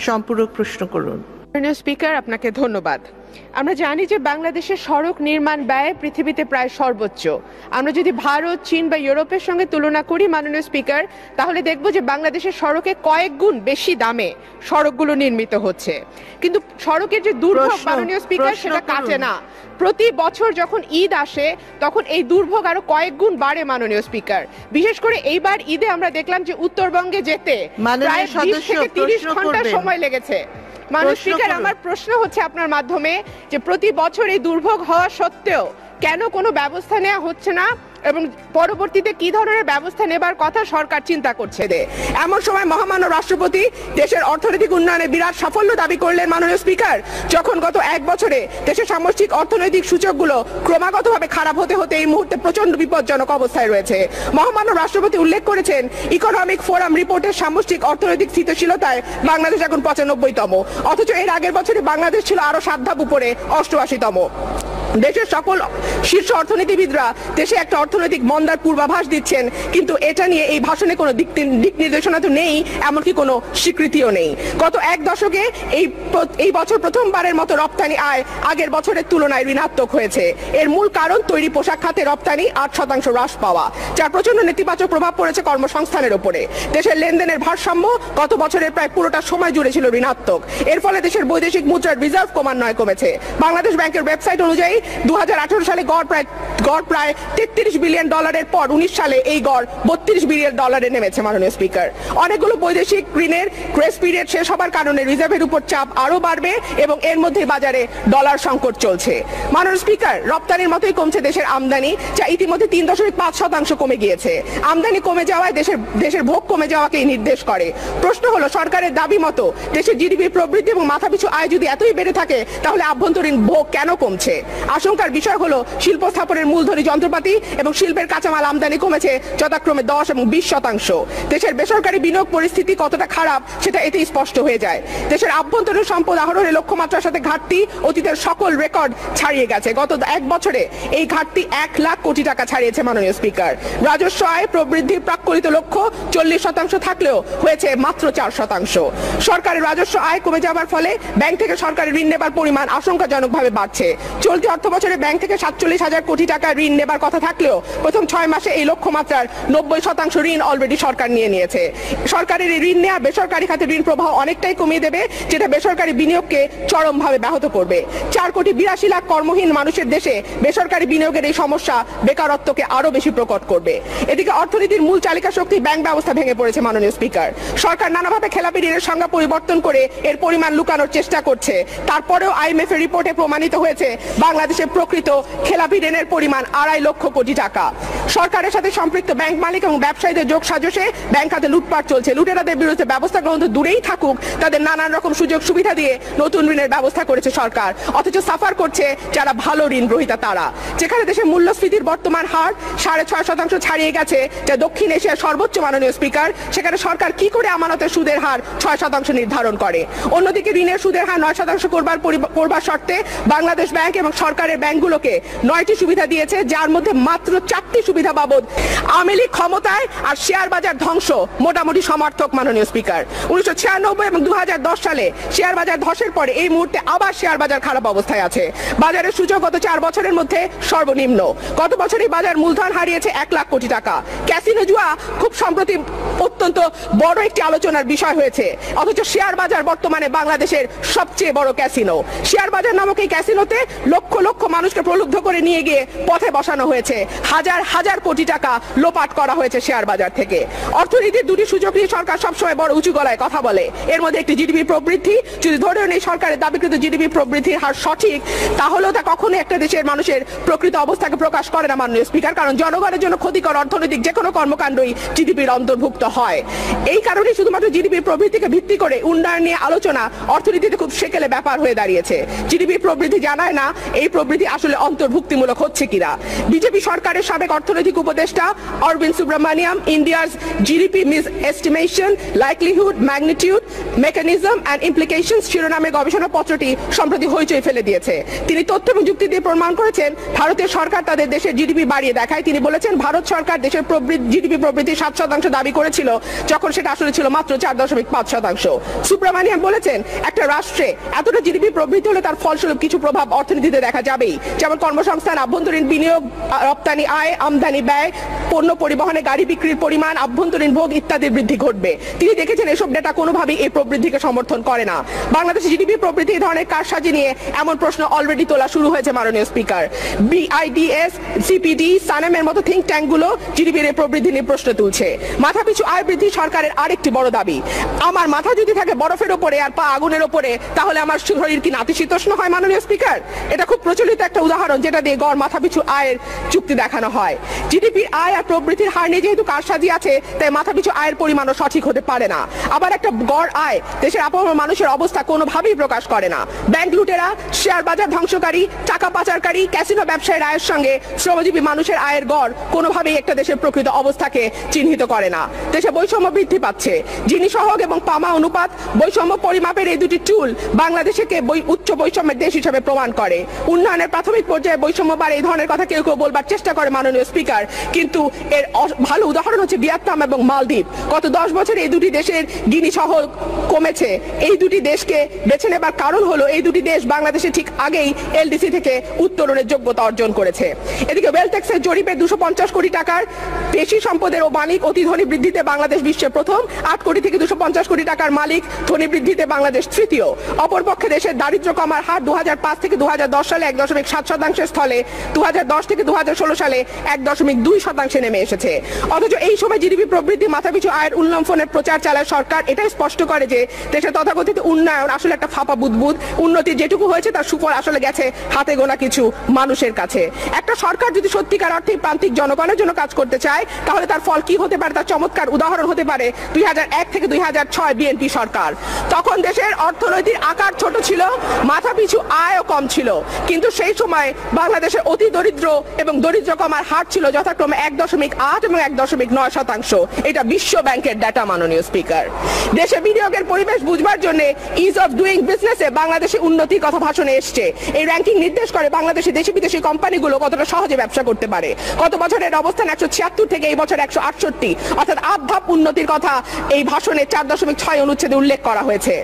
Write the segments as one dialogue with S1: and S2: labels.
S1: সম্পূরক প্রশ্ন করুন।
S2: মাননীয় স্পিকার, আপনাকে ধন্যবাদ। আমরা জানি যে বাংলাদেশের সড়ক নির্মাণ ব্যয় পৃথিবীতে প্রায় সর্বোচ্চ। আমরা যদি ভারত, চীন বা ইউরোপের সঙ্গে তুলনা করি মাননীয় স্পিকার, তাহলে দেখব যে বাংলাদেশের সড়কে কয়েক গুণ বেশি দামে সড়কগুলো নির্মিত হচ্ছে। কিন্তু সড়কের যে দুর্ভোগ মাননীয় স্পিকার, সেটা কাটে না। প্রতি বছর যখন ঈদ আসে তখন এই দুর্ভোগ আরো কয়েক গুণ বাড়ে মাননীয় স্পিকার। বিশেষ করে এইবার ঈদে আমরা দেখলাম যে উত্তরবঙ্গে যেতে প্রায় 20 থেকে 30 ঘন্টা সময় লেগেছে। মাননীয় স্পিকার, আমার প্রশ্ন হচ্ছে আপনার মাধ্যমে যে প্রতি বছর এই দুর্ভোগ হওয়া সত্ত্বেও কেন কোনো ব্যবস্থা নেওয়া হচ্ছে না এবং পরবর্তীতে কি ধরনের ব্যবস্থা নেবার কথা সরকার চিন্তা করছে। এমন সময় মহামান্য রাষ্ট্রপতি দেশের অর্থনৈতিক উন্নয়নে বিরাট সাফল্য দাবি করলেন মাননীয় স্পিকার, যখন গত এক বছরে দেশের সামষ্টিক অর্থনৈতিক সূচকগুলো ক্রমাগতভাবে খারাপ হতে হতে এই মুহূর্তে প্রচন্ড বিপজ্জনক অবস্থায় রয়েছে। মহামান্য রাষ্ট্রপতি উল্লেখ করেছেন ইকোনমিক ফোরাম রিপোর্টের সামষ্টিক অর্থনৈতিক স্থিতিশীলতায় বাংলাদেশ এখন 95তম, অথচ এর আগের বছরে বাংলাদেশ ছিল আরো 7 ধাপ উপরে 88তম। দেশের সকল শীর্ষ অর্থনীতিবিদরা দেশে একটা অর্থনৈতিক মন্দার পূর্বাভাস দিচ্ছেন, কিন্তু এটা নিয়ে এই ভাষণে কোনো দিক নির্দেশনা তো নেই, এমনকি কোনো স্বীকৃতিও নেই। গত এক দশকে এই বছর প্রথমবারের মতো রপ্তানি আয় আগের বছরের তুলনায় ঋণাত্মক হয়েছে। এর মূল কারণ তৈরি পোশাক খাতে রপ্তানি 8% হ্রাস পাওয়া, যার প্রচন্ড নেতিবাচক প্রভাব পড়েছে কর্মসংস্থানের উপরে। দেশের লেনদেনের ভারসাম্য গত বছরের প্রায় পুরোটা সময় জুড়ে ছিল ঋণাত্মক। এর ফলে দেশের বৈদেশিক মুদ্রার রিজার্ভ ক্রমান্বয়ে কমেছে। বাংলাদেশ ব্যাংকের ওয়েবসাইট অনুযায়ী 2018 সালে গড় প্রায় 33 বিলিয়ন ডলারের পর 19 সালে এই গড় 32 বিলিয়ন ডলারে নেমেছে। মাননীয় স্পিকার, অনেকগুলো বৈদেশিক ঋণের গ্রেস পিরিয়ড শেষ হবার কারণে রিজার্ভের উপর চাপ আরো বাড়বে এবং এর মধ্যে বাজারে ডলার সংকট চলছে। মাননীয় স্পিকার, রপ্তানির মতোই কমছে দেশের আমদানি, যা ইতিমধ্যে 3.5% কমে গিয়েছে। আমদানি কমে যাওয়ায় দেশের ভোগ কমে যাওয়াকেই নির্দেশ করে। প্রশ্ন হলো, সরকারের দাবি মতো দেশের জিডিপি প্রবৃদ্ধি এবং মাথাপিছু আয় যদি এতই বেড়ে থাকে, তাহলে আভ্যন্তরীণ ভোগ কেন কমছে? আশঙ্কার বিষয় হলো শিল্প স্থাপনের মূলধনী যন্ত্রপাতি এবং শিল্পের কাঁচামাল আমদানি কমেছে যথাক্রমে 10 এবং 20%। দেশের বেসরকারি বিনিয়োগ পরিস্থিতি কতটা খারাপ সেটা এতেই স্পষ্ট হয়ে যায়। দেশের আভ্যন্তরীণ সম্পদ আহরণের লক্ষ্যমাত্রার সাথে ঘাটতি অতীতের সকল রেকর্ড ছাড়িয়ে গেছে। গত এক বছরে এই ঘাটতি 1 লাখ কোটি টাকা ছাড়িয়েছে। মাননীয় স্পিকার, রাজস্ব আয় প্রবৃদ্ধির প্রাক্কলিত লক্ষ্য 40% থাকলেও হয়েছে মাত্র 4%। সরকারের রাজস্ব আয় কমে যাওয়ার ফলে ব্যাংক থেকে সরকারের ঋণ নেবার পরিমাণ আশঙ্কাজনকভাবে বাড়ছে। চলতি অর্থ বছরে ব্যাংক থেকে 47,000 কোটি টাকা ঋণ নেবার কথা থাকলেও প্রথম 6 মাসে এই লক্ষ্যমাত্রার 90% ঋণ অলরেডি সরকার নিয়েছে। সরকারের এই ঋণ নেওয়া বেসরকারি খাতে ঋণ প্রবাহ অনেকটাই কমিয়ে দেবে, যেটা বেসরকারি বিনিয়োগকে চরমভাবে ব্যাহত করবে। 4,82 লাখ কর্মহীন মানুষের দেশে বেসরকারি বিনিয়োগের এই সমস্যা বেকারত্বকে আরো বেশি প্রকট করবে। এদিকে অর্থনীতির মূল চালিকা শক্তি ব্যাংক ব্যবস্থা ভেঙে পড়েছে। মাননীয় স্পিকার, সরকার নানাভাবে খেলাপি ঋণের সংজ্ঞা পরিবর্তন করে এর পরিমাণ লুকানোর চেষ্টা করছে। তারপরেও IMF এর রিপোর্টে প্রমাণিত হয়েছে বাংলাদেশের প্রকৃত খেলাপি ঋণের পরিমাণ 2.5 লক্ষ কোটি টাকা। সরকারের সাথে সম্পৃক্ত ব্যাংক মালিক এবং ব্যবসায়ীদের যোগ সাজসে ব্যাংক খাতে লুটপাট চলছে। লুটেরাদের বিরুদ্ধে ব্যবস্থা গ্রহণ তো দূরেই থাকুক, তাদের নানান রকম সুযোগ সুবিধা দিয়ে নতুন ঋণের ব্যবস্থা করেছে সরকার, অথচ সাফার করছে যারা ভালো ঋণ গ্রহীতা তারা। যেখানে দেশের মূল্যস্ফীতির বর্তমান হার 6.5% ছাড়িয়ে গেছে, যা দক্ষিণ এশিয়ার সর্বোচ্চ। মাননীয় স্পিকার, সেখানে সরকার কি করে আমানতের সুদের হার 6% নির্ধারণ করে? অন্যদিকে ঋণের সুদের হার 9% করবার শর্তে বাংলাদেশ ব্যাংক এবং সরকারের ব্যাংকগুলোকে 9টি সুবিধা দিয়েছে, যার মধ্যে মাত্র 4টি সুবিধা বাবদ আওয়ামী লীগ ক্ষমতায় আর শেয়ার বাজার ধ্বংস মোটামুটি সমার্থক। মাননীয় স্পিকার, 1996 এবং 2010 সালে শেয়ার বাজার ধসের পরে এই মুহূর্তে আবার শেয়ার বাজার খারাপ অবস্থায় আছে। বাজারের সূচক গত 4 বছরের মধ্যে সর্বনিম্ন। গত বছরই বাজার মূলধন হারিয়েছে 1 লাখ কোটি টাকা। ক্যাসিনো জুয়া খুব সম্প্রতি অত্যন্ত বড় একটি আলোচনার বিষয় হয়েছে, অথচ শেয়ার বাজার বর্তমানে বাংলাদেশের সবচেয়ে বড় ক্যাসিনো। শেয়ার বাজার নামক এই ক্যাসিনোতে লক্ষ লক্ষ মানুষকে প্রলুব্ধ করে নিয়ে গিয়ে পথে বসানো হয়েছে। হাজার হাজার কোটি টাকা লোপাট করা হয়েছে শেয়ার বাজার থেকে। অর্থনীতির দুটি সুযোগ নিয়ে সরকার সবসময় বড় উঁচু গলায় কথা বলে। এর মধ্যে একটি জিডিপি প্রবৃদ্ধি। যদি ধরেও নেই সরকারের দাবিকৃত জিডিপি প্রবৃদ্ধির হার সঠিক, তাহলেও তা কখনোই একটা দেশের মানুষের প্রকৃত অবস্থাকে প্রকাশ করে না। মাননীয় স্পিকার, কারণ জনগণের জন্য ক্ষতিকর অর্থনৈতিক যে কোনো কর্মকাণ্ডই জিডিপির অন্তর্ভুক্ত হয়। এই কারণে শুধুমাত্র জিডিপি প্রবৃদ্ধিকে ভিত্তি করে উন্নয়ন নিয়ে আলোচনা অর্থনীতিতে খুব সেকেলে ব্যাপার হয়ে দাঁড়িয়েছে। জিডিপি প্রবৃদ্ধি জানায় না এই
S3: প্রবৃদ্ধি আসলে অন্তর্ভুক্তিমূলক হচ্ছে কিনা। বিজেপি সরকারের সাবেক অর্থনৈতিক উপদেষ্টা Arvind Subramanian India's GDP misestimation likelihood magnitude mechanism and implications শিরোনামে গবেষণাপত্রটি সম্প্রতি হইচই ফেলে দিয়েছে। তিনি তথ্য এবং যুক্তি দিয়ে প্রমাণ করেছেন ভারতের সরকার তাদের দেশের জিডিপি বাড়িয়ে দেখায়। তিনি বলেছেন ভারত সরকার দেশের জিডিপি প্রবৃদ্ধি 7% দাবি করেছিল, যখন সেটা আসলে ছিল মাত্র 4.5%। সুব্রমণিয়াম বলেছেন একটা রাষ্ট্রে এতটা জিডিপি প্রবৃদ্ধি হলে তার ফলস্বরূপ কিছু প্রভাব অর্থনীতিতে দেখা যাবেই, যেমন কর্মসংস্থান, আভ্যন্তরীণ বিনিয়োগ, রপ্তানি আয়, আমদানি ব্যয়, পণ্য পরিবহনে গাড়ি বিক্রির পরিমাণ, আভ্যন্তরীণ ভোগ ইত্যাদির বৃদ্ধি ঘটবে। তিনি দেখেছেন এসব ডেটা কোনোভাবেই এই প্রবৃদ্ধিকে সমর্থন করে না। বাংলাদেশের জিডিপি প্রবৃদ্ধি এই ধরনের কারসাজি নিয়ে এমন প্রশ্ন অলরেডি তোলা শুরু হয়েছে মাননীয় স্পিকার। বিআইডিএস, সিপিডি, সানেমের মতো থিঙ্ক ট্যাঙ্কগুলো জিডিপির এই প্রবৃদ্ধি নিয়ে প্রশ্ন তুলছে। মাথাপিছু আয় বৃদ্ধি সরকারের আরেকটি বড় দাবি। আমার মাথা যদি থাকে বরফের ওপরে আর পা আগুনের ওপরে, তাহলে আমার শরীর কি নাতিশীতোষ্ণ হয় মাননীয় স্পিকার? এটা খুব প্রচলিত একটা উদাহরণ, যেটা দিয়ে গড় মাথাপিছু আয়ের চুক্তি দেখানো হয়। জিডিপির আয় আর প্রবৃদ্ধির হার নিয়ে যেহেতু কারসাজি আছে, তাই মাথাপিছু আয়ের পরিমাণও সঠিক হতে পারে না। আবার একটা গড় আয় দেশের আপামর মানুষের অবস্থা কোনোভাবেই প্রকাশ করে না। ব্যাংক লুটেরা, শেয়ার বাজার ধ্বংসকারী, টাকা পাচারকারী, ক্যাসিনো ব্যবসায়ীর আয়ের সঙ্গে শ্রমজীবী মানুষের আয়ের গড় কোনোভাবেই একটা দেশের প্রকৃত অবস্থাকে চিহ্নিত করে না। দেশে বৈষম্য বৃদ্ধি পাচ্ছে। জিনি সহগ এবং পামা অনুপাত, বৈষম্য পরিমাপের এই দুটি টুল বাংলাদেশকে উচ্চ বৈষম্যের দেশ হিসেবে প্রমাণ করে। উন্নয়নের প্রাথমিক পর্যায়ে বৈষম্য বাড়ে, এই ধরনের কথা কেউ কেউ বলবার চেষ্টা করে মাননীয় স্পিকার, কিন্তু এর ভালো উদাহরণ হচ্ছে ভিয়েতনাম এবং মালদ্বীপ। গত 10 বছরে এই দুটি দেশের গিনি সহগ কমেছে। এই দুটি দেশকে বেছে নেবার কারণ হলো এই দুটি দেশ বাংলাদেশে ঠিক আগেই এলডিসি থেকে উত্তরণের যোগ্যতা অর্জন করেছে। এদিকে ওয়েলটেক্সের জরিপে 250 কোটি টাকার বেশি সম্পদের ও মালিক অতি ধনী বৃদ্ধিতে বাংলাদেশ বিশ্বের প্রথম। 8 কোটি থেকে 250 কোটি টাকার মালিক ধনী বৃদ্ধিতে বাংলাদেশ তৃতীয়। অপরপক্ষে দেশের দারিদ্র্য কমার হার 2005 থেকে 2010 সালে 1.7% স্থলে 2010 থেকে 2016 সালে 1.2% নেমে এসেছে। অথচ এই সময় জিডিপি প্রবৃদ্ধি, মাথাপিছু আয়ের উল্লঙ্ঘনের প্রচার চালায় সরকার। এটাই স্পষ্ট করে যে দেশের তথাকথিত উন্নয়ন আসলে একটা ফাঁপা বুদবুদ। উন্নতি যেটুকু হয়েছে তার সুফল আসলে গেছে হাতে গোনা কিছু মানুষের কাছে। একটা সরকার যদি সত্যিকার অর্থে প্রান্তিক জনগণের জন্য কাজ করতে চায়, তাহলে তার ফল কি হতে পারে তার চমৎকার উদাহরণ হতে পারে 2001 থেকে 2006 বিএনপি সরকার। তখন দেশের অর্থনৈতিক আকার ছোট ছিল, মাথাপিছু আয়ও কম ছিল, কিন্তু সেই সময় বাংলাদেশের অতি দরিদ্র এবং দরিদ্র কমার হার ছিল যথাক্রমে 1.8 এবং 1.9%। এটা বিশ্ব ব্যাংকের ডাটা মাননীয় স্পিকার। দেশে বিনিয়োগের পরিবেশ বুঝবার জন্য ইজ অফ ডুইং বিজনেসে বাংলাদেশে উন্নতির কথা ভাষণে এসছে। এই র্যাঙ্কিং নির্দেশ করে বাংলাদেশে দেশি বিদেশি কোম্পানিগুলো কতটা সহজে ব্যবসা করতে পারে। গত বছরের অবস্থান 176 থেকে এই বছর 168, অর্থাৎ আপ উন্নতির কথা এই ভাষণে 4.6 অনুচ্ছেদে উল্লেখ করা হয়েছে।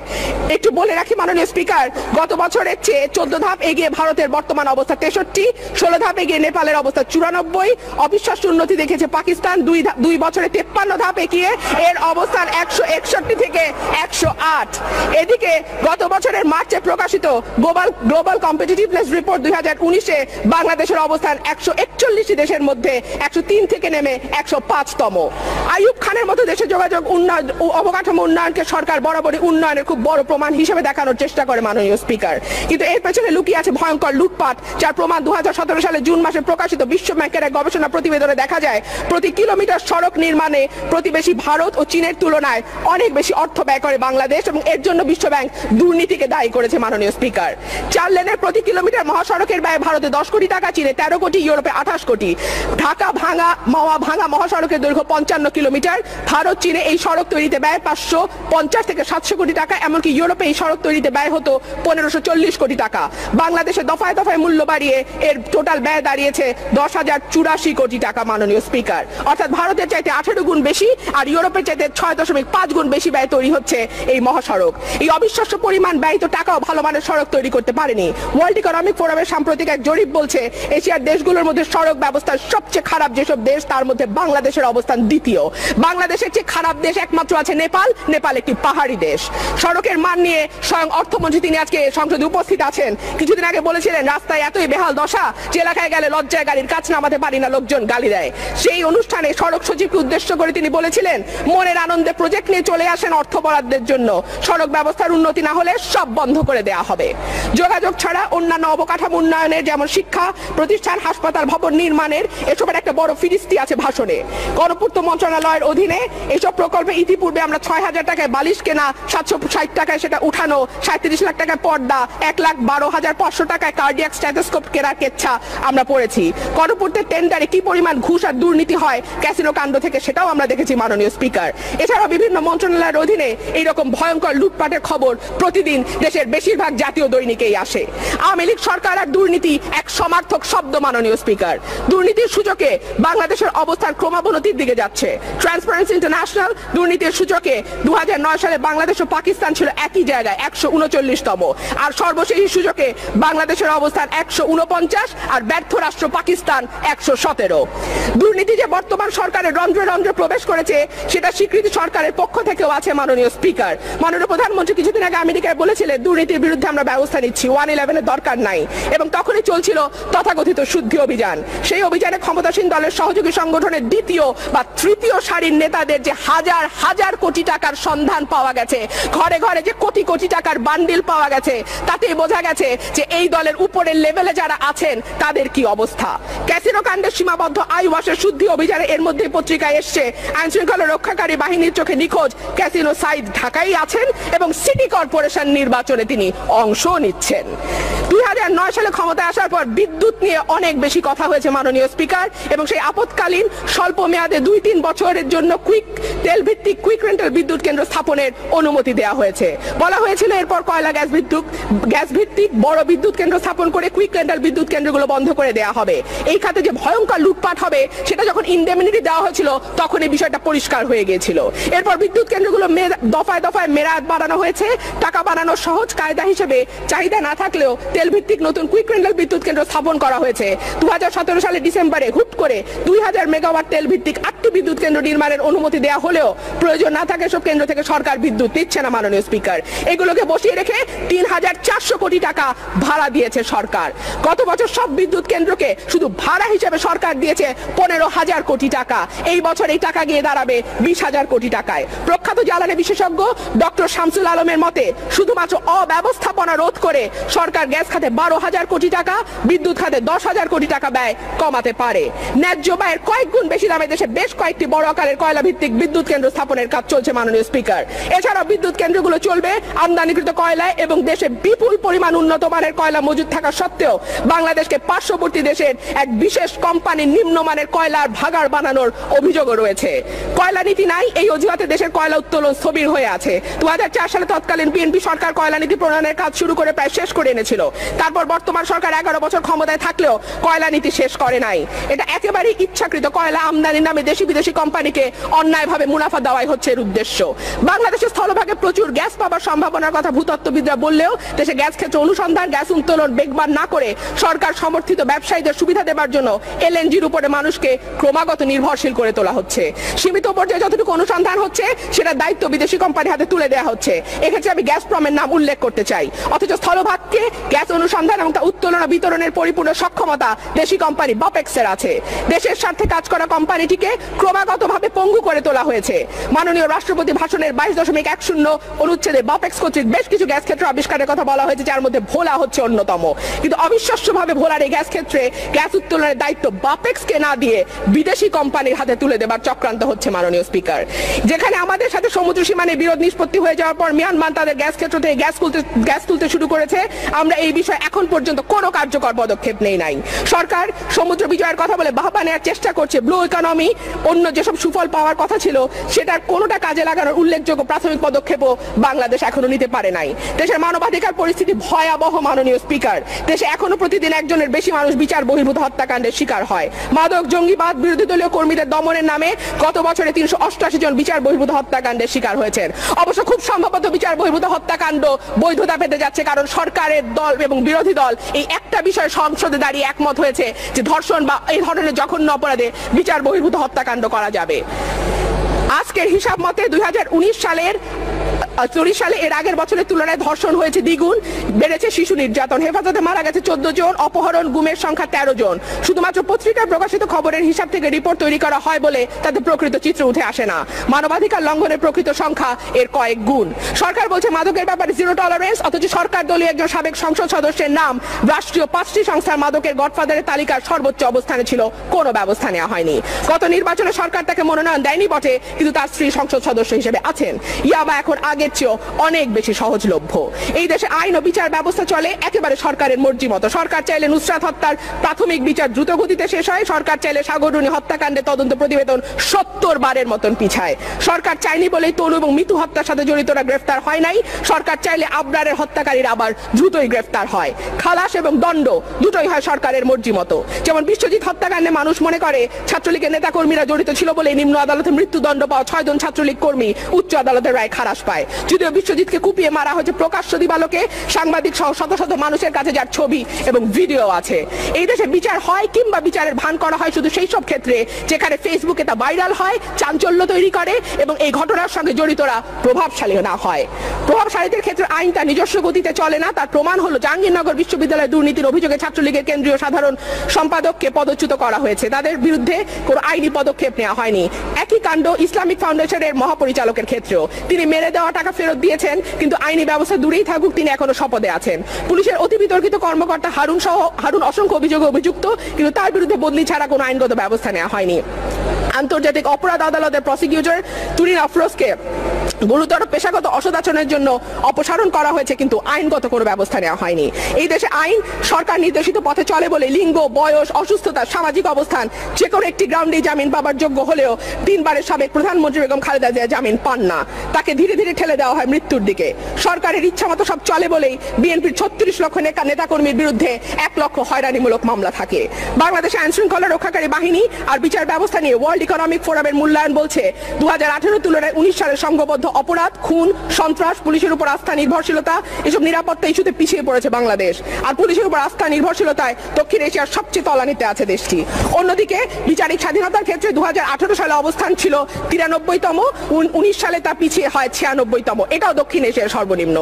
S3: একটু বলে রাখি মাননীয় স্পিকার, গত বছরের চেয়ে 14 ধাপ এগিয়ে ভারতের বর্তমান অবস্থা 63, 16 ধাপ এগিয়ে নেপালের অবস্থা 94, অবিশ্বাস্য উন্নতি দেখেছে পাকিস্তান 2 বছরে 53 ধাপ এগিয়ে এর অবস্থান 161 থেকে 108। এদিকে গত বছরের মার্চে প্রকাশিত গ্লোবাল কম্পিটিটিভনেস রিপোর্ট 2019-এ বাংলাদেশের অবস্থান 141 দেশের মধ্যে 103 থেকে নেমে 105তম। আইয়ুব খানের মতো দেশে যোগাযোগ উন্নয়ন ও অবকাঠামো উন্নয়নকে সরকার বরাবরই উন্নয়নের খুব বড় প্রমাণ হিসেবে দেখানোর চেষ্টা করে মাননীয় স্পিকার, কিন্তু এর পেছনে লুকিয়ে আছে ভয়ঙ্কর লুটপাট, যার প্রমাণ 2017 সালে জুন মাসে প্রকাশিত বিশ্ব ব্যাংকের এক গবেষণা প্রতিবেদনে দেখা যায়। প্রতি কিলোমিটার সড়ক নির্মাণে প্রতিবেশী ভারত ও চীনের তুলনায় অনেক বেশি অর্থ ব্যয় করে বাংলাদেশ, এবং এর জন্য বিশ্ব ব্যাংক দুর্নীতিকে দায়ী করেছে মাননীয় স্পিকার। 4 লেনের প্রতি কিলোমিটার মহাসড়কের ব্যয় ভারতে 10 কোটি টাকা, চীনে 13 কোটি, ইউরোপে 28 কোটি। ঢাকা ভাঙা মহাসড়কের দৈর্ঘ্য 55 কিলোমিটার। ভারত চীনে এই সড়ক তৈরিতে ব্যয় 550 থেকে 700 কোটি টাকা, এমনকি ইউরোপে এই সড়ক তৈরিতে ব্যয় হতো 1540 কোটি টাকা। বাংলাদেশে দফায় দফায় মূল্য বাড়িয়ে এর টোটাল ব্যয় দাঁড়িয়েছে 10,084 কোটি টাকা মাননীয় স্পিকার, অর্থাৎ ভারতের চাইতে 18 গুণ বেশি আর ইউরোপের চাইতে 6.5 গুণ বেশি ব্যয় তৈরি হচ্ছে এই মহাসড়ক। এই অবিশ্বাস্য পরিমাণ ব্যয়িত টাকাও ভালো মানের সড়ক তৈরি করতে পারেনি। ওয়ার্ল্ড ইকোনমিক ফোরামের সাম্প্রতিক এক জরিপ বলছে এশিয়ার দেশগুলোর মধ্যে সড়ক ব্যবস্থার সবচেয়ে খারাপ যেসব দেশ, তার মধ্যে বাংলাদেশের অবস্থান দ্বিতীয়। বাংলাদেশের চেয়ে খারাপ দেশ একমাত্র আছে নেপাল। নেপাল একটি পাহাড়ি দেশ। সড়কের মান নিয়ে স্বয়ং অর্থমন্ত্রী, তিনি আজকে সংসদে উপস্থিত আছেন, কিছুদিন আগে বলেছিলেন রাস্তায় এতই বেহাল দশা যে এলাকায় গেলে লজ্জায় গাড়ির কাছ নামাতে পারি না, লোকজন গালি দেয়। সেই অনুষ্ঠানে সড়ক সচিবকে উদ্দেশ্য করে তিনি বলেছিলেন মনের আনন্দে প্রজেক্ট নিয়ে চলে আসেন অর্থ বরাদ্দের জন্য, সড়ক ব্যবস্থার উন্নতি না হলে সব বন্ধ করে দেয়া হবে। যোগাযোগ ছাড়া অন্যান্য অবকাঠামো উন্নয়নের যেমন শিক্ষা প্রতিষ্ঠান, হাসপাতাল, ভবন নির্মাণের এসবের একটা বড় ফিরিস্তি আছে ভাষণে। গণপূর্ত মন্ত্রণালয়ের অধীনে এসব প্রকল্পে ইতিপূর্বে আমরা 6,000 টাকায় বালিশ কেনা, 760 টাকায় সেটা উঠানো, 37 লাখ টাকায় পর্দা, 1,12,500 টাকায় কার্ডিয়াক স্ট্যাথোস্কোপ কেনার কেচ্ছা আমরা পড়েছি। গণপূর্তের টেন্ডারে কি পরিমাণ ঘুষ আর দুর্নীতি হয় ক্যাসিনো কাণ্ড থেকে সেটাও আমরা দেখেছি মাননীয় স্পিকার। এছাড়াও বিভিন্ন মন্ত্রণালয়ের অধীনে এইরকম ভয়ঙ্কর লুটপাটের খবর প্রতিদিন দেশের বেশিরভাগ জাতীয় দৈনিকেই আসে। আওয়ামী লীগ সরকার আর দুর্নীতি এক সমার্থক শব্দ মাননীয় স্পিকার। দুর্নীতির সূচকে বাংলাদেশের অবস্থান ক্রমাবনতির দিকে যাচ্ছে। ট্রান্সপারেন্সি ইন্টারন্যাশনাল দুর্নীতির সূচকে 2009 সালে বাংলাদেশ ও পাকিস্তান ছিল একই জায়গায় 139তম, আর সর্বশেষ সূচকে বাংলাদেশের অবস্থান 149 আর ব্যর্থ রাষ্ট্র পাকিস্তান 117। দুর্নীতি যে বর্তমান সরকারের রন্ধ্রে রন্ধ্রে প্রবেশ করেছে সেটা স্বীকৃতি সরকারের পক্ষ থেকেও আছে মাননীয় স্পিকার। মাননীয় প্রধানমন্ত্রী কিছুদিন আগে আমেরিকায় বলেছিলেন দুর্নীতির বিরুদ্ধে আমরা ব্যবস্থা নিচ্ছি, 111-এর দরকার নাই, এবং তখনই চলছিল তথাকথিত শুদ্ধি অভিযান। সেই অভিযানে ক্ষমতাসীন দলের সহযোগী সংগঠনের দ্বিতীয় বা তৃতীয় সারির নেতাদের যে হাজার হাজার কোটি টাকার সন্ধান পাওয়া গেছে, ঘরে ঘরে যে কোটি কোটি টাকার বান্ডিল পাওয়া গেছে, তাতেই বোঝা গেছে যে এই দলের উপরের লেভেলে যারা আছেন তাদের কি অবস্থা। ক্যাসিনো কাণ্ডের সীমাবদ্ধ আইওয়াসের শুদ্ধি অভিযানে এর মধ্যে পত্রিকায় এসছে আইন শৃঙ্খলা রক্ষাকারী বাহিনীর চোখে নিখোঁজ ক্যাসিনো সাইদ ঢাকায় আছেন এবং সিটি কর্পোরেশন নির্বাচনে তিনি অংশ নিচ্ছেন। 2009 সালে ক্ষমতায় আসার পর বিদ্যুৎ নিয়ে অনেক বেশি কথা হয়েছে মাননীয় স্পিকার, এবং সেই আপৎকালীন স্বল্প মেয়াদে 2-3 বছরের জন্য তেল ভিত্তিক কুইক রেন্টাল বিদ্যুৎ কেন্দ্র স্থাপনের অনুমতি দেওয়া হয়েছে। বলা হয়েছিল এরপর কয়লা গ্যাস ভিত্তিক বড় বিদ্যুৎ কেন্দ্র স্থাপন করে কুইক রেন্টাল বিদ্যুৎ কেন্দ্রগুলো বন্ধ করে দেওয়া হবে। এই খাতে যে ভয়ঙ্কর লুটপাট হবে সেটা যখন ইনডেমনিটি দেওয়া হয়েছিল তখন এই বিষয়টা পরিষ্কার হয়ে গিয়েছিল। এরপর বিদ্যুৎ কেন্দ্রগুলো দফায় দফায় মেয়াদ বাড়ানো হয়েছে। টাকা বাড়ানোর সহজ কায়দা হিসেবে চাহিদা না থাকলেও তেল ভিত্তিক নতুন কুইক রেন্টাল বিদ্যুৎ কেন্দ্র স্থাপন করা হয়েছে। 2017 সালের ডিসেম্বরে হুট করে 2000 মেগাওয়াট তেল ভিত্তিক 8টি বিদ্যুৎ কেন্দ্র নির্মাণের অনুমতি দেওয়া হলেও প্রয়োজন না থাকে সব কেন্দ্র থেকে সরকার বিদ্যুৎ দিচ্ছে না মাননীয় স্পিকার। এগুলোকে বসিয়ে রেখে 3400 কোটি টাকা ভাড়া দিয়েছে সরকার। গত বছর সব বিদ্যুৎ কেন্দ্রকে শুধু ভাড়া হিসেবে সরকার দিয়েছে 15,000 কোটি টাকা। এই বছর এই টাকা গিয়ে দাঁড়াবে 20,000 কোটি টাকায়। প্রখ্যাত জ্বালানি বিশেষজ্ঞ ডক্টর শামসুল আলমের মতে শুধুমাত্র অব্যবস্থাপনা রোধ করে সরকার গ্যাস খাতে 12,000 কোটি টাকা, বিদ্যুৎ খাতে 10,000 কোটি টাকা ব্যয় কমাতে পারে। ন্যায্য ব্যয়ের কয়েক গুণ বেশি দামে দেশে বেশ কয়েকটি বড় আকারের কয়লা ভিত্তিক বিদ্যুৎ কেন্দ্র স্থাপনের কাজ চলছে মাননীয় স্পিকার। এছাড়াও বিদ্যুৎ কেন্দ্রগুলো চলবে আমদানিকৃত কয়লায়, এবং দেশে বিপুল পরিমাণ উন্নত মানের কয়লা মজুদ থাকা সত্ত্বেও বাংলাদেশকে পার্শ্ববর্তী দেশের এক বিশেষ কোম্পানির নিম্নমানের কয়লার ভাগাড় বানানোর অভিযোগও রয়েছে। কয়লা নীতি নাই, এই অজুহাতে দেশের কয়লা উত্তোলন স্থবির হয়ে আছে। 2004 সালে তৎকালীন বিএনপি সরকার কয়লা নীতি প্রণয়নের কাজ শুরু করে প্রায় শেষ করে এনেছিল। তারপর বর্তমান সরকার 11 বছর ক্ষমতায় থাকলেও কয়লা নীতি শেষ করে নাই। এটা একেবারেই ইচ্ছাকৃত কয়লা আমদানির নামে দেশি বিদেশি কোম্পানিকে অন্যায়ভাবে মুনাফা দেওয়াই হচ্ছে এর উদ্দেশ্য। বাংলাদেশের স্থলভাগে প্রচুর গ্যাস পাওয়ার সম্ভাবনার কথা ভূতত্ত্ববিদরা বললেও দেশে গ্যাস ক্ষেত্র অনুসন্ধান, গ্যাস উত্তোলন বেগবান না করে সরকার সমর্থিত ব্যবসায়ীদের সুবিধা দেবার জন্য এলএনজির উপরে মানুষকে ক্রমাগত নির্ভরশীল করে তোলা হচ্ছে। সীমিত পর্যায়ে যতটুকু অনুসন্ধান হচ্ছে সেটা দায়িত্ব বিদেশি কোম্পানির হাতে তুলে দেওয়া হচ্ছে। এক্ষেত্রে আমি গ্যাসপ্রমের নাম উল্লেখ করতে চাই, অথচ স্থলভাগকে গ্যাস অনুসন্ধান এবং তা উত্তোলন ও বিতরণের পরিপূর্ণ সক্ষমতা দেশি কোম্পানি বাপেক্সের আছে। দেশের স্বার্থে কাজ করা কোম্পানিটিকে ক্রমাগতভাবে পঙ্গু করে তোলা হয়েছে। মাননীয় রাষ্ট্রপতি ভাষণের 22.10 অনুচ্ছেদে বাপেক্স কর্তৃক বেশ কিছু গ্যাস ক্ষেত্র আবিষ্কারের কথা বলা হয়েছে, যার মধ্যে ভোলা হচ্ছে অন্যতম। কিন্তু অবিশ্বাস্যভাবে ভোলার এই গ্যাস ক্ষেত্রে গ্যাস উত্তোলনের দায়িত্ব বাপেক্সকে না দিয়ে বিদেশি কোম্পানির হাতে তুলে দেবার চক্রান্ত হচ্ছে মাননীয় স্পিকার। যেখানে আমাদের সাথে সমুদ্র সীমানে বিরোধ নিষ্পত্তি হয়ে যাওয়ার পর মিয়ানমার তাদের গ্যাস ক্ষেত্র থেকে গ্যাস তুলতে শুরু করেছে, আমরা এই বিষয়ে এখন পর্যন্ত কোনো কার্যকর পদক্ষেপ নেই নাই। সরকার সমুদ্র বিজয়ের কথা বলে বাহবা নেওয়ার চেষ্টা করছে। ব্লু ইকোনমি অন্য যেসব সুফল পাওয়ার কথা ছিল সেটার কোনোটা কাজে লাগানোর উল্লেখযোগ্য প্রাথমিক পদক্ষেপও বাংলাদেশ এখনো নিতে পারে নাই। দেশের মানবাধিকার পরিস্থিতি ভয়াবহ মাননীয় স্পিকার। দেশে এখনো প্রতিদিন একজনের বেশি মানুষ বিচার বহির্ভূত হত্যাকাণ্ডের শিকার হয়। মাদক, জঙ্গিবাদ, বিরোধী দলীয় কর্মীদের দমনের নামে গত বছরে 388 জন বিচার বহির্ভূত হত্যাকাণ্ডের শিকার হয়েছেন। অবশ্য খুব সম্ভবত বিচার বহির্ভূত হত্যাকাণ্ড বৈধতা পেতে যাচ্ছে, কারণ সরকারের দল এবং বিরোধী দল এই একটা বিষয়ে সংসদে দাঁড়িয়ে একমত হয়েছে যে ধর্ষণ বা এই ধরনের জঘন্য অপরাধে বিচার বহির্ভূত হত্যাকাণ্ড করা যাবে। আজকের হিসাব মতে 2019 সালের 40 সালে এর আগের বছরের তুলনায় ধর্ষণ হয়েছে দ্বিগুণ, বেড়েছে শিশু নির্যাতন, হেফাজতে মারা গেছে 14 জন, অপহরণ গুমের সংখ্যা 13 জন। শুধুমাত্র পত্রিকায় প্রকাশিত খবরের হিসাব থেকে রিপোর্ট তৈরি করা হয় বলে তাতে প্রকৃত চিত্র উঠে আসে না। মানবাধিকার লঙ্ঘনের প্রকৃত সংখ্যা এর কয়েক গুণ। সরকার বলছে মাদকের ব্যাপারে জিরো টলারেন্স, অথচ সরকার দলীয় একজন সাবেক সংসদ সদস্যের নাম রাষ্ট্রীয় 5টি সংস্থার মাদকের গডফাদারের তালিকার সর্বোচ্চ অবস্থানে ছিল, কোনো ব্যবস্থা নেওয়া হয়নি। গত নির্বাচনে সরকার তাকে মনোনয়ন দেয়নি বটে, কিন্তু তার স্ত্রী সংসদ সদস্য হিসেবে আছেন। ইয়াবা এখন আগের আইনের চেয়েও অনেক বেশি সহজলভ্য। এই দেশে আইন ও বিচার ব্যবস্থা চলে একেবারে সরকারের মর্জি মতো। সরকার চাইলে নুসরাত হত্যার প্রাথমিক বিচার দ্রুত গতিতে শেষ হয়, সরকার চাইলে সাগররুনি হত্যাকাণ্ডে তদন্ত প্রতিবেদন 70 বারের মতন পিছায়। সরকার চাইনি বলেই তনু এবং মিতু হত্যার সাথে জড়িতরা গ্রেফতার হয় নাই, সরকার চাইলে আবরারের হত্যাকারীরা আবার দ্রুতই গ্রেফতার হয়। খালাস এবং দণ্ড দুটোই হয় সরকারের মর্জি মতো। যেমন বিশ্বজিৎ হত্যাকাণ্ডে মানুষ মনে করে ছাত্রলীগের নেতাকর্মীরা জড়িত ছিল বলে নিম্ন আদালতে মৃত্যুদণ্ড পাওয়া 6 জন ছাত্রলীগ কর্মী উচ্চ আদালতের রায় খালাস পায়। যদিও বিশ্বজিৎকে কুপিয়ে মারা হয়েছে প্রকাশ্য দিবালোকে, সাংবাদিক সহ শত শত মানুষের কাছে যার ছবি এবং ভিডিও আছে। এই দেশে বিচার হয় কিংবা বিচারের ভান করা হয় শুধু সেই সব ক্ষেত্রে যেখানে ফেসবুকে তা ভাইরাল হয়, চাঞ্চল্য তৈরি করে এবং এই ঘটনার সঙ্গে জড়িতরা প্রভাবশালী না হয়। প্রভাবশালীদের ক্ষেত্রে আইন তার নিজস্ব গতিতে চলে না। তার প্রমাণ হলো জাহাঙ্গীরনগর বিশ্ববিদ্যালয়ের দুর্নীতির অভিযোগে ছাত্রলীগের কেন্দ্রীয় সাধারণ সম্পাদককে পদচ্যুত করা হয়েছে, তাদের বিরুদ্ধে কোনো আইনি পদক্ষেপ নেওয়া হয়নি। একই কাণ্ড ইসলামিক ফাউন্ডেশনের মহাপরিচালকের ক্ষেত্রেও। তিনি মেরে দেওয়া টাকা ফেরত দিয়েছেন, কিন্তু আইনি ব্যবস্থা দূরেই থাকুক, তিনি এখনো শপথে আছেন। পুলিশের অতি বিতর্কিত কর্মকর্তা হারুন অসংখ্য অভিযোগে অভিযুক্ত, কিন্তু তার বিরুদ্ধে বদলি ছাড়া কোনো আইনগত ব্যবস্থা নেওয়া হয়নি। আন্তর্জাতিক অপরাধ আদালতের প্রসিকিউটর তুরিন আফরোজকে গুরুতর পেশাগত অসদাচরণের জন্য অপসারণ করা হয়েছে, কিন্তু আইনগত কোনো ব্যবস্থা নেওয়া হয়নি। এই দেশে আইন সরকার নির্দেশিত পথে চলে বলে লিঙ্গ, বয়স, অসুস্থতা, সামাজিক অবস্থান যে কোনো একটি গ্রাউন্ডেই জামিন পাবার যোগ্য হলেও 3 বারের সাবেক প্রধানমন্ত্রী বেগম খালেদা জিয়া জামিন পান না। তাকে ধীরে ধীরে ঠেলে দেওয়া হয় মৃত্যুর দিকে। সরকারের ইচ্ছা মতো সব চলে বলেই বিএনপির 36 লক্ষ নেতাকর্মীর বিরুদ্ধে 1 লক্ষ হয়রানিমূলক মামলা থাকে। বাংলাদেশে আইন শৃঙ্খলা রক্ষাকারী বাহিনী আর বিচার ব্যবস্থা নিয়ে ওয়ার্ল্ড ইকোনমিক ফোরামের মূল্যায়ন বলছে 2018 তুলনায় 19 সালের সংঘবদ্ধ অপরাধ, খুন, সন্ত্রাস, পুলিশের উপর আস্থা নির্ভরশীলতা এসব নিরাপত্তা ইস্যুতে পিছিয়ে পড়েছে বাংলাদেশ। আর পুলিশের উপর আস্থা নির্ভরশীলতায় দক্ষিণ এশিয়ার সবচেয়ে তলানিতে আছে দেশটি। অন্যদিকে বিচারিক স্বাধীনতার ক্ষেত্রে 2018 সালে অবস্থান ছিল 93তম, 19 সালে তা পিছিয়ে হয় 96তম। এটাও দক্ষিণ এশিয়ার সর্বনিম্ন।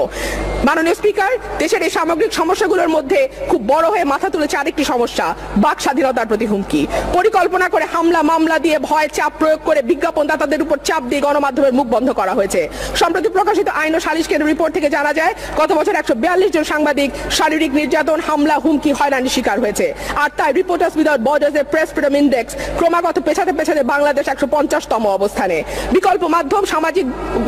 S3: মাননীয় স্পিকার, দেশের এই সামগ্রিক সমস্যাগুলোর মধ্যে খুব বড় হয়ে মাথা তুলেছে আরেকটি সমস্যা, বাক স্বাধীনতার প্রতি হুমকি। পরিকল্পনা করে হামলা মামলা দিয়ে ভয় চাপ প্রয়োগ করে বিজ্ঞাপনদাতাদের উপর চাপ দিয়ে গণমাধ্যমের মুখ বন্ধ করা হয়েছে। সম্প্রতি প্রকাশিত আইন ও সালিশ কেন্দ্র রিপোর্ট থেকে জানা যায় গত বছর 142 জন সাংবাদিক শারীরিক নির্যাতন, হামলা, হুমকি, হয়রানির শিকার হয়েছে। আর তাই রিপোর্টার্স উইদাউট বর্ডার্স এর প্রেস ফ্রিডম ইন্ডেক্স ক্রমাগত পেছাতে পেছাতে বাংলাদেশ 150তম অবস্থানে। বিকল্প মাধ্যম, সামাজিক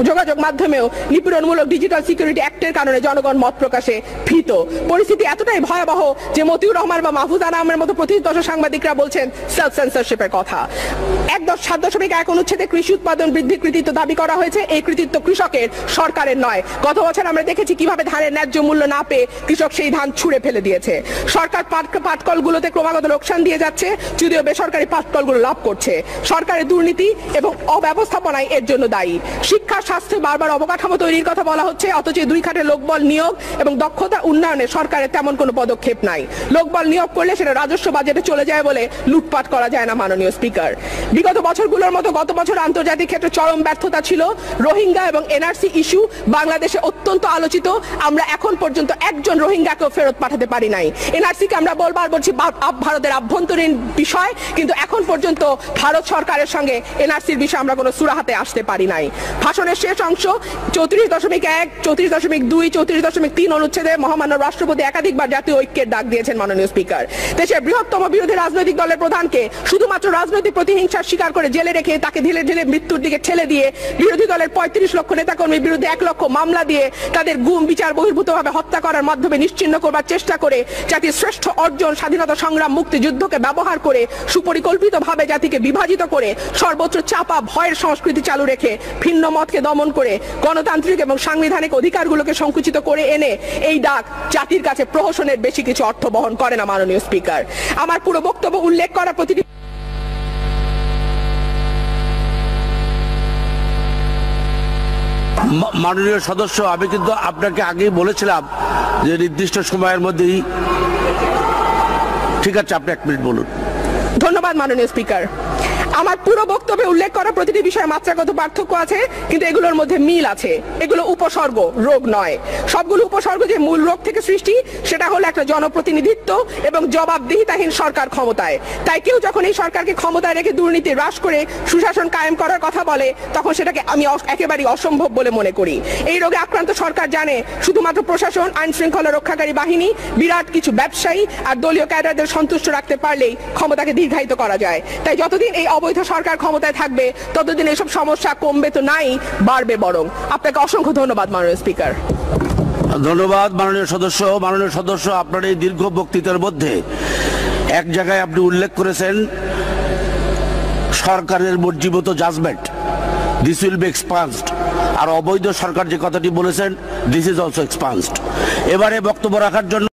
S3: যোগাযোগ মাধ্যমেও নিপীড়নমূলক ডিজিটাল সিকিউরিটি অ্যাক্টের কারণে জনগণ মত প্রকাশে ভীত। পরিস্থিতি এতটাই ভয়াবহ যে মতিউর রহমান বা মাহফুজ আনামের মতো প্রতিষ্ঠিত সাংবাদিকরা বলছেন সেলফ সেন্সরশিপের কথা। 7.1 অনুচ্ছেদে কৃষি উৎপাদন বৃদ্ধির কৃতিত্ব দাবি করা হয়েছে। এই কৃতিত্ব কৃষকের, সরকারের নয়। গত বছর আমরা দেখেছি কিভাবে ধানের ন্যায্য মূল্য না পেয়ে কৃষক সেই ধান ছুঁড়ে ফেলে দিয়েছে। সরকার পাটকলগুলোতে ক্রমাগত লোকসান দিয়ে যাচ্ছে, যদিও বেসরকারি পাটকলগুলো লাভ করছে। সরকারের দুর্নীতি এবং অব্যবস্থাপনাই এর জন্য দায়ী। শিক্ষা, স্বাস্থ্য, বারবার অবকাঠামো তৈরির কথা বলা হচ্ছে, অথচ 2 খাতে লোকবল নিয়োগ এবং দক্ষতা উন্নয়নে সরকারের তেমন কোনো পদক্ষেপ নাই। লোকবল নিয়োগ করলে সেটা রাজস্ব বাজেটে চলে যায় বলে লুটপাট করা যায় না। মাননীয় স্পিকার, বিগত বছরগুলোর মতো গত বছর আন্তর্জাতিক ক্ষেত্রে চরম ব্যর্থতা ছিল। রোহিঙ্গা এবং এনআরসি ইস্যু বাংলাদেশে অত্যন্ত আলোচিত। আমরা এখন পর্যন্ত একজন রোহিঙ্গাকেও ফেরত পাঠাতে পারি নাই। এনআরসিকে আমরা বলছি ভারতের আভ্যন্তরীণ বিষয়, কিন্তু এখন পর্যন্ত ভারত সরকারের সঙ্গে এনআরসির বিষয়ে আমরা কোনো সুরাহাতে আসতে পারি নাই। ভাষণের শেষ অংশ 34.1, 34.2, 34.3 অনুচ্ছেদে মহামান্য রাষ্ট্রপতি একাধিকবার জাতীয় ঐক্যের ডাক দিয়েছেন। মাননীয় স্পিকার, দেশের বৃহত্তম বিরোধী রাজনৈতিক দলের প্রধানকে শুধুমাত্র রাজনৈতিক প্রতিহিংসার শিকার করে জেলে রেখে তাকে ঢিলে ঢিলে মৃত্যুর দিকে ঠেলে দিয়ে বিরোধী দলের 35 লক্ষ নেতাকর্মীর বিরুদ্ধে 1 লক্ষ মামলা দিয়ে তাদের গুম বিচার বহির্ভূতভাবে হত্যা করার মাধ্যমে নিশ্চিহ্ন করবার চেষ্টা করে জাতির শ্রেষ্ঠ অর্জন স্বাধীনতা সংগ্রাম মুক্তিযুদ্ধকে ব্যবহার করে সুপরিকল্পিতভাবে জাতিকে বিভাজিত করে সর্বত্র চাপা ভয়ের সংস্কৃতি চালু রেখে ভিন্ন মতকে দমন করে গণতান্ত্রিক এবং সাংবিধানিক অধিকারগুলোকে সংকুচিত করে এনে এই ডাক জাতির কাছে প্রহসনের বেশি কিছু অর্থ বহন করে না। মাননীয় স্পিকার, আমার পুরো বক্তব্য উল্লেখ করা প্রতিটি
S4: মাননীয় সদস্য, আমি কিন্তু আপনাকে আগেই বলেছিলাম যে নির্দিষ্ট সময়ের মধ্যেই। ঠিক আছে, আপনি 1 মিনিট বলুন।
S3: ধন্যবাদ মাননীয় স্পিকার। আমার পুরো বক্তব্যে উল্লেখ করা প্রতিটি বিষয়ে মাত্রাগত পার্থক্য আছে, কিন্তু এগুলোর মধ্যে মিল আছে। এগুলো উপসর্গ, রোগ নয়। সবগুলো উপসর্গ যে মূল রোগ থেকে সৃষ্টি, সেটা হলো একটা জনপ্রতিনিধিত্ব এবং জবাবদিহিতাহীন সরকার ক্ষমতায়। তাই কেউ যখন এই সরকারকে ক্ষমতায় রেখে দুর্নীতি হ্রাস করে সুশাসন কায়েম করার কথা বলে, তখন সেটাকে আমি একেবারেই অসম্ভব বলে মনে করি। এই রোগে আক্রান্ত সরকার জানে শুধুমাত্র প্রশাসন, আইন শৃঙ্খলা রক্ষাকারী বাহিনী, বিরাট কিছু ব্যবসায়ী আর দলীয় ক্যাডারদের সন্তুষ্ট রাখতে পারলেই ক্ষমতাকে দীর্ঘায়িত করা যায়। তাই যতদিন এই অবৈধ অবৈধ সরকার ক্ষমতায় থাকবে ততদিন এসব সমস্যা কমবে তো নাই, বাড়বে বরং। আপনাকে অসংখ্য ধন্যবাদ মাননীয় স্পিকার।
S4: ধন্যবাদ মাননীয় সদস্য, আপনার এই দীর্ঘ বক্তৃতার মধ্যে এক জায়গায় আপনি উল্লেখ করেছেন সরকারের মর্জিমত জাজমেন্ট, দিস উইল বি এক্সপান্সড, আর অবৈধ সরকার যে কথাটি বলেছেন দিস ইজ অলসো এক্সপান্সড। এবারে বক্তব্য রাখার জন্য